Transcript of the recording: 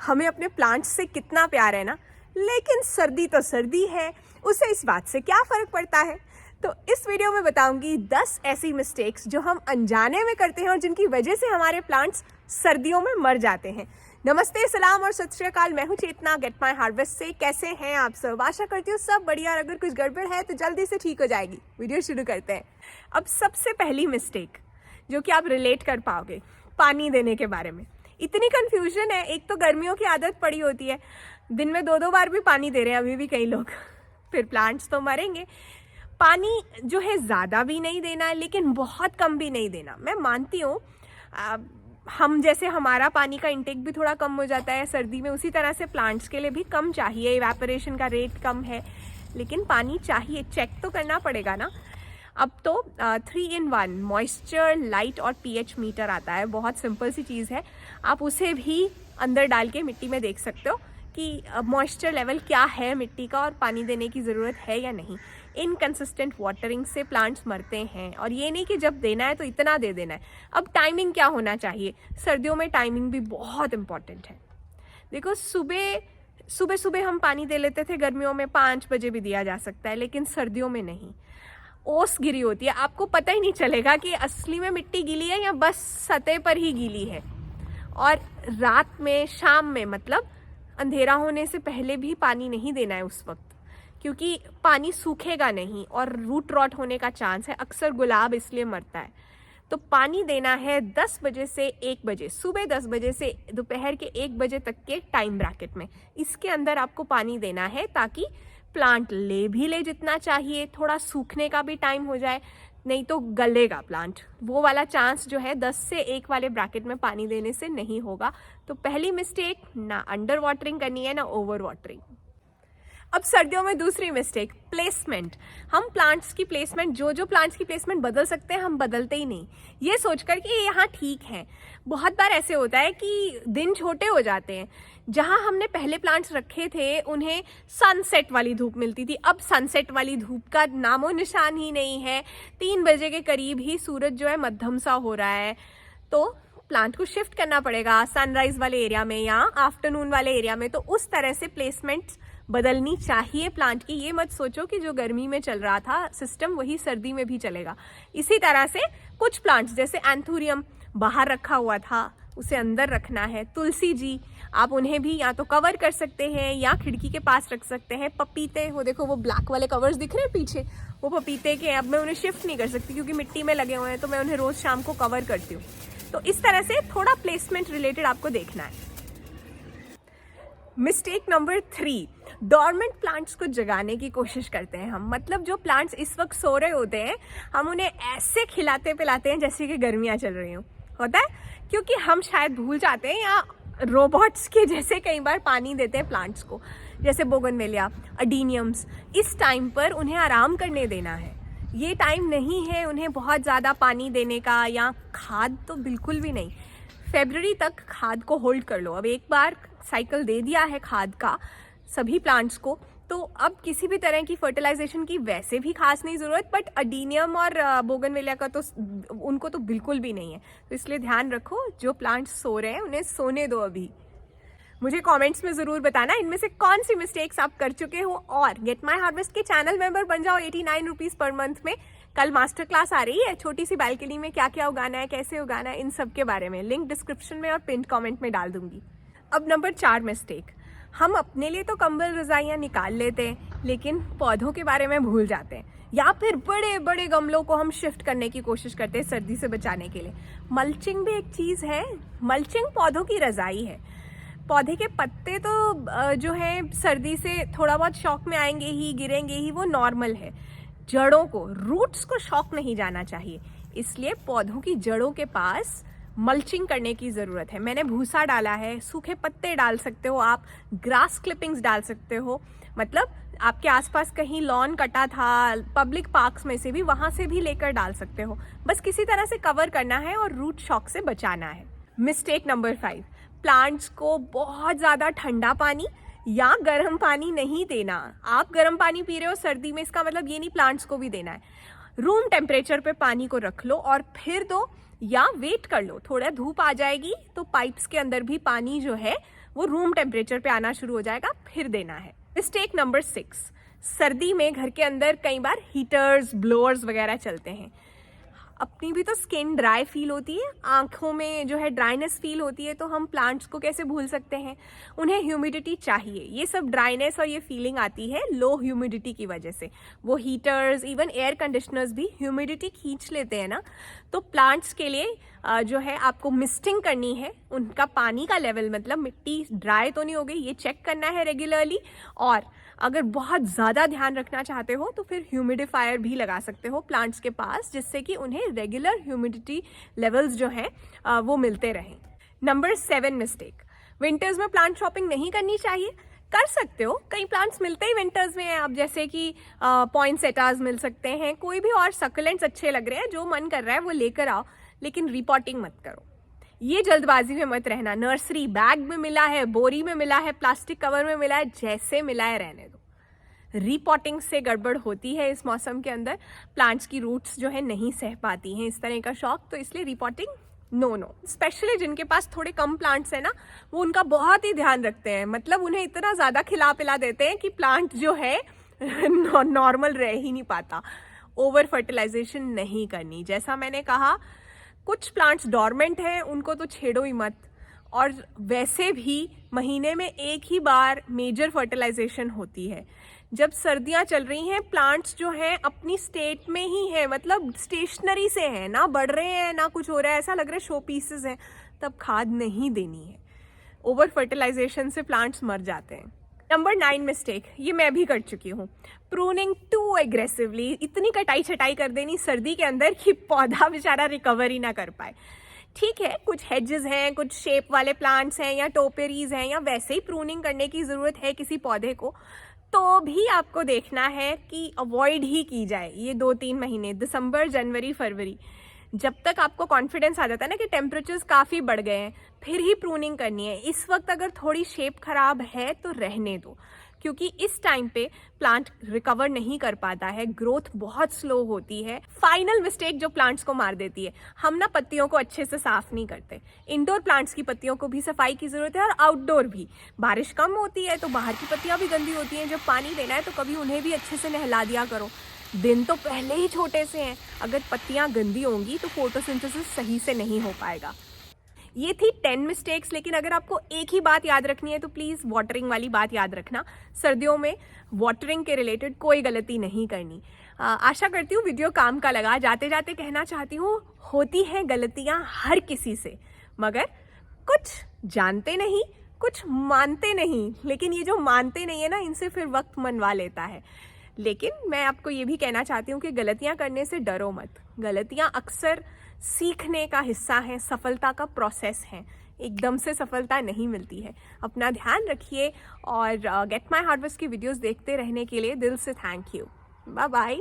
हमें अपने प्लांट्स से कितना प्यार है ना, लेकिन सर्दी तो सर्दी है, उससे इस बात से क्या फ़र्क पड़ता है। तो इस वीडियो में बताऊंगी 10 ऐसी मिस्टेक्स जो हम अनजाने में करते हैं और जिनकी वजह से हमारे प्लांट्स सर्दियों में मर जाते हैं। नमस्ते, सलाम और सत श्री अकाल। मैं हूं चेतना गेट माई हार्वेस्ट से। कैसे हैं आप सब? आशा करती हूँ सब बढ़िया। और अगर कुछ गड़बड़ है तो जल्दी से ठीक हो जाएगी। वीडियो शुरू करते हैं। अब सबसे पहली मिस्टेक जो कि आप रिलेट कर पाओगे, पानी देने के बारे में। इतनी कंफ्यूजन है। एक तो गर्मियों की आदत पड़ी होती है, दिन में 2-2 बार भी पानी दे रहे हैं अभी भी कई लोग। फिर प्लांट्स तो मरेंगे। पानी जो है ज़्यादा भी नहीं देना है, लेकिन बहुत कम भी नहीं देना। मैं मानती हूँ हम जैसे हमारा पानी का इंटेक भी थोड़ा कम हो जाता है सर्दी में, उसी तरह से प्लांट्स के लिए भी कम चाहिए। इवेपोरेशन का रेट कम है, लेकिन पानी चाहिए। चेक तो करना पड़ेगा ना। अब तो 3-in-1 मॉइस्चर, लाइट और पीएच मीटर आता है। बहुत सिंपल सी चीज़ है। आप उसे भी अंदर डाल के मिट्टी में देख सकते हो कि मॉइस्चर लेवल क्या है मिट्टी का और पानी देने की ज़रूरत है या नहीं। इनकंसिस्टेंट वाटरिंग से प्लांट्स मरते हैं। और ये नहीं कि जब देना है तो इतना दे देना है। अब टाइमिंग क्या होना चाहिए? सर्दियों में टाइमिंग भी बहुत इम्पॉर्टेंट है। देखो, सुबह सुबह हम पानी दे लेते थे, गर्मियों में 5 बजे भी दिया जा सकता है, लेकिन सर्दियों में नहीं। ओस गिरी होती है, आपको पता ही नहीं चलेगा कि असली में मिट्टी गीली है या बस सतह पर ही गीली है। और रात में, शाम में, मतलब अंधेरा होने से पहले भी पानी नहीं देना है उस वक्त, क्योंकि पानी सूखेगा नहीं और रूट रॉट होने का चांस है। अक्सर गुलाब इसलिए मरता है। तो पानी देना है 10 बजे से 1 बजे, सुबह 10 बजे से दोपहर के 1 बजे तक के टाइम ब्रैकेट में। इसके अंदर आपको पानी देना है ताकि प्लांट ले जितना चाहिए, थोड़ा सूखने का भी टाइम हो जाए, नहीं तो गलेगा प्लांट। वो वाला चांस जो है 10 से 1 वाले ब्रैकेट में पानी देने से नहीं होगा। तो पहली मिस्टेक, ना अंडर वाटरिंग करनी है ना ओवर वाटरिंग। अब सर्दियों में दूसरी मिस्टेक, प्लेसमेंट। हम प्लांट्स की प्लेसमेंट, जो प्लांट्स की प्लेसमेंट बदल सकते हैं हम बदलते ही नहीं, ये सोचकर कि यहाँ ठीक है। बहुत बार ऐसे होता है कि दिन छोटे हो जाते हैं। जहाँ हमने पहले प्लांट्स रखे थे उन्हें सनसेट वाली धूप मिलती थी। अब सनसेट वाली धूप का नामो निशान ही नहीं है। 3 बजे के करीब ही सूरज जो है मध्यम सा हो रहा है। तो प्लांट को शिफ्ट करना पड़ेगा सनराइज वाले एरिया में या आफ्टरनून वाले एरिया में। तो उस तरह से प्लेसमेंट बदलनी चाहिए प्लांट की। ये मत सोचो कि जो गर्मी में चल रहा था सिस्टम वही सर्दी में भी चलेगा। इसी तरह से कुछ प्लांट्स जैसे एंथूरियम बाहर रखा हुआ था, उसे अंदर रखना है। तुलसी जी, आप उन्हें भी या तो कवर कर सकते हैं या खिड़की के पास रख सकते हैं। पपीते, वो देखो वो ब्लैक वाले कवर्स दिख रहे हैं पीछे, वो पपीते के। अब मैं उन्हें शिफ्ट नहीं कर सकती क्योंकि मिट्टी में लगे हुए हैं, तो मैं उन्हें रोज शाम को कवर करती हूँ। तो इस तरह से थोड़ा प्लेसमेंट रिलेटेड आपको देखना है। मिस्टेक नंबर 3, डॉर्मेंट प्लांट्स को जगाने की कोशिश करते हैं हम। मतलब जो प्लांट्स इस वक्त सो रहे होते हैं, हम उन्हें ऐसे खिलाते पिलाते हैं जैसे कि गर्मियाँ चल रही हों। होता है क्योंकि हम शायद भूल जाते हैं या रोबोट्स के जैसे कई बार पानी देते हैं प्लांट्स को, जैसे बोगनवेलिया, अडीनियम्स। इस टाइम पर उन्हें आराम करने देना है। ये टाइम नहीं है उन्हें बहुत ज़्यादा पानी देने का, या खाद तो बिल्कुल भी नहीं। फरवरी तक खाद को होल्ड कर लो। अब एक बार साइकिल दे दिया है खाद का सभी प्लांट्स को, तो अब किसी भी तरह की फर्टिलाइजेशन की वैसे भी खास नहीं ज़रूरत। बट अडीनियम और बोगनवेलिया का तो उनको तो बिल्कुल भी नहीं है। तो इसलिए ध्यान रखो, जो प्लांट्स सो रहे हैं उन्हें सोने दो अभी। मुझे कमेंट्स में ज़रूर बताना इनमें से कौन सी मिस्टेक्स आप कर चुके हो। और गेट माई हार्वेस्ट के चैनल मेंबर बन जाओ 89 रुपीज़ पर मंथ में। कल मास्टर क्लास आ रही है, छोटी सी बालकनी में क्या क्या उगाना है, कैसे उगाना है, इन सब के बारे में। लिंक डिस्क्रिप्शन में और पिन कमेंट में डाल दूंगी। अब नंबर 4 मिस्टेक, हम अपने लिए तो कंबल रजाइयाँ निकाल लेते हैं, लेकिन पौधों के बारे में भूल जाते हैं। या फिर बड़े बड़े गमलों को हम शिफ्ट करने की कोशिश करते हैं सर्दी से बचाने के लिए। मल्चिंग भी एक चीज़ है। मल्चिंग पौधों की रजाई है। पौधे के पत्ते तो जो है सर्दी से थोड़ा बहुत शॉक में आएंगे ही, गिरेंगे ही, वो नॉर्मल है। जड़ों को, रूट्स को शॉक नहीं जाना चाहिए। इसलिए पौधों की जड़ों के पास मल्चिंग करने की ज़रूरत है। मैंने भूसा डाला है, सूखे पत्ते डाल सकते हो आप, ग्रास क्लिपिंग्स डाल सकते हो। मतलब आपके आसपास कहीं लॉन कटा था, पब्लिक पार्क्स में से भी, वहाँ से भी लेकर डाल सकते हो। बस किसी तरह से कवर करना है और रूट शॉक से बचाना है। मिस्टेक नंबर 5, प्लांट्स को बहुत ज़्यादा ठंडा पानी या गर्म पानी नहीं देना। आप गर्म पानी पी रहे हो सर्दी में, इसका मतलब ये नहीं प्लांट्स को भी देना है। रूम टेम्परेचर पे पानी को रख लो और फिर दो, या वेट कर लो, थोड़ा धूप आ जाएगी तो पाइप्स के अंदर भी पानी जो है वो रूम टेम्परेचर पे आना शुरू हो जाएगा, फिर देना है। मिस्टेक नंबर 6, सर्दी में घर के अंदर कई बार हीटर्स, ब्लोअर्स वगैरह चलते हैं। अपनी भी तो स्किन ड्राई फील होती है, आंखों में जो है ड्राइनेस फील होती है, तो हम प्लांट्स को कैसे भूल सकते हैं। उन्हें ह्यूमिडिटी चाहिए। ये सब ड्राइनेस और ये फीलिंग आती है लो ह्यूमिडिटी की वजह से। वो हीटर्स, इवन एयर कंडीशनर्स भी ह्यूमिडिटी खींच लेते हैं ना। तो प्लांट्स के लिए जो है आपको मिस्टिंग करनी है, उनका पानी का लेवल, मतलब मिट्टी ड्राई तो नहीं हो गई, ये चेक करना है रेगुलरली। और अगर बहुत ज़्यादा ध्यान रखना चाहते हो तो फिर ह्यूमिडिफायर भी लगा सकते हो प्लांट्स के पास, जिससे कि उन्हें रेगुलर ह्यूमिडिटी लेवल्स जो हैं वो मिलते रहें। नंबर 7 मिस्टेक, विंटर्स में प्लांट शॉपिंग नहीं करनी चाहिए। कर सकते हो, कई प्लांट्स मिलते ही विंटर्स में हैं। अब जैसे कि पॉइंसेटास मिल सकते हैं, कोई भी और सक्युलेंट्स अच्छे लग रहे हैं, जो मन कर रहा है वो लेकर आओ, लेकिन रिपॉटिंग मत करो। ये जल्दबाजी में मत रहना। नर्सरी बैग में मिला है, बोरी में मिला है, प्लास्टिक कवर में मिला है, जैसे मिला है रहने दो। रिपॉटिंग से गड़बड़ होती है इस मौसम के अंदर। प्लांट्स की रूट्स जो है नहीं सह पाती हैं इस तरह का शॉक, तो इसलिए रिपॉटिंग नो। स्पेशली जिनके पास थोड़े कम प्लांट्स है ना, वो उनका बहुत ही ध्यान रखते हैं। मतलब उन्हें इतना ज़्यादा खिला पिला देते हैं कि प्लांट जो है नॉर्मल रह ही नहीं पाता। ओवर फर्टिलाइजेशन नहीं करनी। जैसा मैंने कहा, कुछ प्लांट्स डॉर्मेंट हैं, उनको तो छेड़ो ही मत। और वैसे भी महीने में एक ही बार मेजर फर्टिलाइजेशन होती है। जब सर्दियां चल रही हैं, प्लांट्स जो हैं अपनी स्टेट में ही हैं, मतलब स्टेशनरी से हैं, ना बढ़ रहे हैं ना कुछ हो रहा है, ऐसा लग रहा है शो पीसेस हैं, तब खाद नहीं देनी है। ओवर फर्टिलाइजेशन से प्लांट्स मर जाते हैं। नंबर 9 मिस्टेक, ये मैं भी कर चुकी हूँ, प्रूनिंग टू एग्रेसिवली। इतनी कटाई छटाई कर देनी सर्दी के अंदर कि पौधा बेचारा रिकवर ही ना कर पाए। ठीक है, कुछ हेजेस हैं, कुछ शेप वाले प्लांट्स हैं, या टोपेरीज हैं, या वैसे ही प्रूनिंग करने की ज़रूरत है किसी पौधे को, तो भी आपको देखना है कि अवॉइड ही की जाए ये 2-3 महीने, दिसंबर, जनवरी, फरवरी। जब तक आपको कॉन्फिडेंस आ जाता है ना कि टेम्परेचर्स काफ़ी बढ़ गए हैं, फिर ही प्रूनिंग करनी है। इस वक्त अगर थोड़ी शेप खराब है तो रहने दो, क्योंकि इस टाइम पे प्लांट रिकवर नहीं कर पाता है, ग्रोथ बहुत स्लो होती है। फाइनल मिस्टेक जो प्लांट्स को मार देती है, हम ना पत्तियों को अच्छे से साफ नहीं करते। इंडोर प्लांट्स की पत्तियों को भी सफाई की जरूरत है, और आउटडोर भी। बारिश कम होती है तो बाहर की पत्तियां भी गंदी होती हैं। जब पानी देना है तो कभी उन्हें भी अच्छे से नहला दिया करो। दिन तो पहले ही छोटे से हैं, अगर पत्तियां गंदी होंगी तो फोटोसिंथेसिस सही से नहीं हो पाएगा। ये थी 10 मिस्टेक्स, लेकिन अगर आपको एक ही बात याद रखनी है तो प्लीज़ वाटरिंग वाली बात याद रखना। सर्दियों में वाटरिंग के रिलेटेड कोई गलती नहीं करनी। आशा करती हूँ वीडियो काम का लगा। जाते जाते कहना चाहती हूँ, होती हैं गलतियाँ हर किसी से, मगर कुछ जानते नहीं, कुछ मानते नहीं। लेकिन ये जो मानते नहीं है ना, इनसे फिर वक्त मनवा लेता है। लेकिन मैं आपको ये भी कहना चाहती हूँ कि गलतियाँ करने से डरो मत। गलतियाँ अक्सर सीखने का हिस्सा है, सफलता का प्रोसेस है। एकदम से सफलता नहीं मिलती है। अपना ध्यान रखिए, और गेट माय हार्वेस्ट की वीडियोस देखते रहने के लिए दिल से थैंक यू। Bye bye.